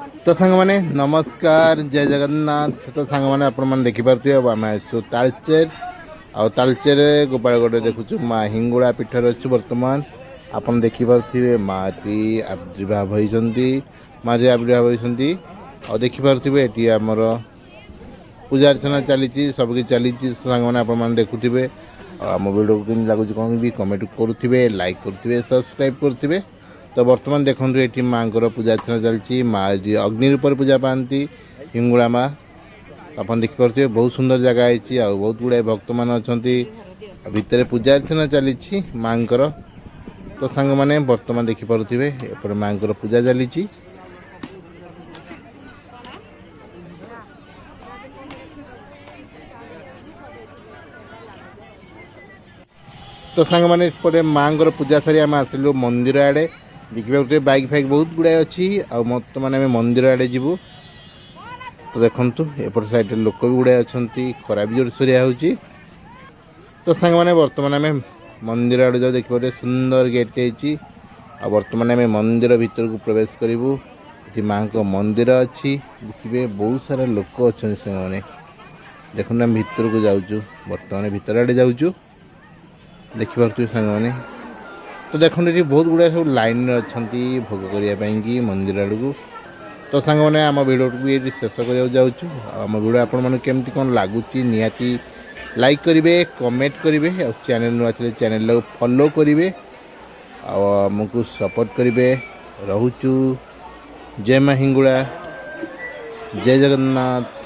तो सांग माने नमस्कार जय जगन्नाथ। तो सांग माने आपण मन देखि पारथि अब आमे आसु तालचेर आ तालचेर गोपालगढ़ देखुछु माँ हिंगुड़ा पीठर अच्छु वर्तमान आपण देखि पारथिबे माटी आविर्भाव होइसंती माँ आविर्भाव होइसंती आ देखि पारथिबे एटी हमर पूजा अर्चना चली सबकि चली सांग माने आपण मन देखुथिबे आम वीडियो को केमि लागुछि कोन भी कमेंट करुथिबे लाइक करुथिबे सब्सक्राइब करुथिबे। तो बर्तमान देखो ये माँ को पूजा अर्चना चलती माँ जी अग्नि रूप पूजा पाती हिंगुड़ा माँ आप देखिपे बहुत सुंदर जगह है आ बहुत गुड़ाए भक्त मान अच्छा भितर पूजा अर्चना चली माँ को। तो सांग मैंने बर्तमान देखिपे एपटे माँ को पूजा चली। तो सांग मैंने एपटे माँ को पूजा सारी आम आसलु मंदिर आड़े देखिए बाइक फाइक बहुत गुड़ाए अच्छी आ बर्तमान आम मंदिर आड़े जीवु। तो देखु एपट साइड लोक भी गुड़ाए अच्छा खरा भी जोरसोरिया हो। तो सांग मैंने बर्तमान आम मंदिर आड़े जाओ देखिए सुंदर गेट आ बर्तमान आम मंदिर भीतर को प्रवेश करूँ। ये माँ को मंदिर अच्छी देखिए बहुत सारा लोक अच्छा से देखते आम भीतर को जाऊँ बर्तमान भीतर आड़े जाऊँ देखिपे सांग मैंने। तो देखो ये बहुत गुड़ाए सब लाइन अच्छा भोग करने मंदिर आड़ को। तो सांग मैंने आम भिडियो को ये शेष करने जाऊँ आम भिडियो आपण मैंने केमती कौन लगुच निहाती लाइक करेंगे कमेंट करेंगे और चैनल नुआ थे चैनल को फॉलो करेंगे आमको सपोर्ट करेंगे। रोचु जय माँ हिंगुड़ा जय जगन्नाथ।